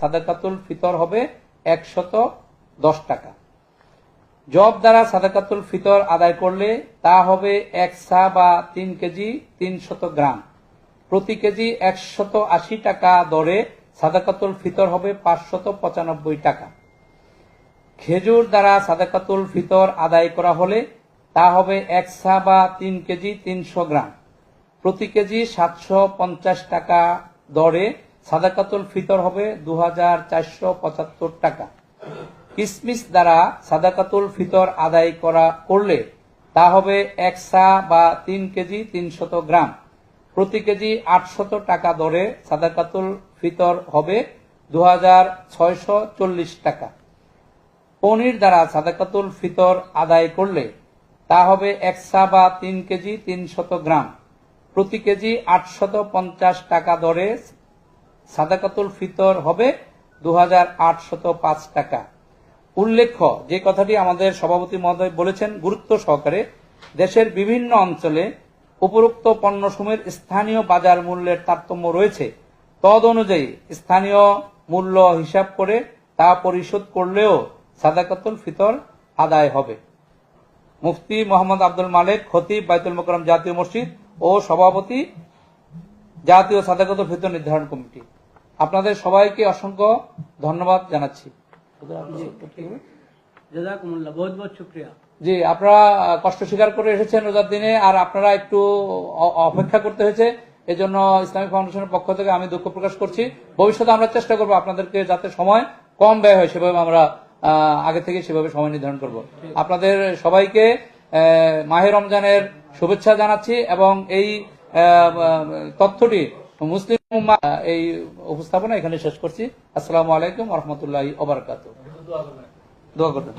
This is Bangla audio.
সাদাকাতুল ফিতর হবে 110 টাকা। জব দ্বারা সাদাকাতুল ফিতর আদায় করলে তা হবে 1 সা বা 3 কেজি 300 গ্রাম। প্রতি কেজি 180 টাকা দরে সাদাকাতুল ফিতর হবে 595 টাকা। খেজুর দ্বারা সাদাকাতুল ফিতর আদায় করা হলে তা হবে 1 সা বা 3 কেজি 300 গ্রাম। প্রতি কেজি 750 টাকা দরে সাদাকাতুল ফিতর হবে 2475 টাকা। কিসমিস দ্বারা সাদাকাতুল ফিতর আদায় করলে তা হবে 1 সা বা 3 কেজি 300 গ্রাম। প্রতি কেজি 800 টাকা দরে সাদাকাতুল ফিতর হবে 2640 টাকা। পনির দ্বারা সাদাকাতুল ফিতর আদায় করলে তা হবে 1 সা বা 3 কেজি 300 গ্রাম। প্রতি কেজি 850 টাকা দরে সাদাকাতুল ফিতর হবে 2805 টাকা। উল্লেখ্য, যে কথাটি আমাদের সভাপতি মহোদয় বলেছেন গুরুত্ব সহকারে, দেশের বিভিন্ন অঞ্চলে উপরোক্ত পণ্যসমূহের স্থানীয় বাজার মূল্যের তারতম্য রয়েছে। তদ অনুযায়ী স্থানীয় মূল্য হিসাব করে তা পরিশোধ করলেও সাদাকাতুল ফিতর আদায় হবে। মুফতি মোহাম্মদ আব্দুল মালেক, খতিব, বাইতুল মোকাররম জাতীয় মসজিদ ও সভাপতি, জাতীয় সাদাকাতুল ফিতর নির্ধারণ কমিটি। আপনাদের সবাইকে অসংখ্য ধন্যবাদ জানাচ্ছি। বহুত বহুত শুকরিয়া। জি, আপনারা কষ্ট স্বীকার করে এসেছেন রোজার দিনে, আর আপনারা একটু অপেক্ষা করতে হয়েছে, এজন্য ইসলামিক ফাউন্ডেশনের পক্ষ থেকে আমি দুঃখ প্রকাশ করছি। ভবিষ্যতে আমরা চেষ্টা করবো আপনাদেরকে যাতে সময় কম ব্যয় হয় সেভাবে আমরা আগে থেকে সেভাবে সময় নির্ধারণ করব। আপনাদের সবাইকে মাহে রমজানের শুভেচ্ছা জানাচ্ছি এবং এই তথ্যটি মুসলিম উম্মাহ এই উপস্থাপনা এখানে শেষ করছি। আসসালামু আলাইকুম ওয়া রাহমাতুল্লাহি ওয়া বারাকাতুহু। দোয়া করবেন।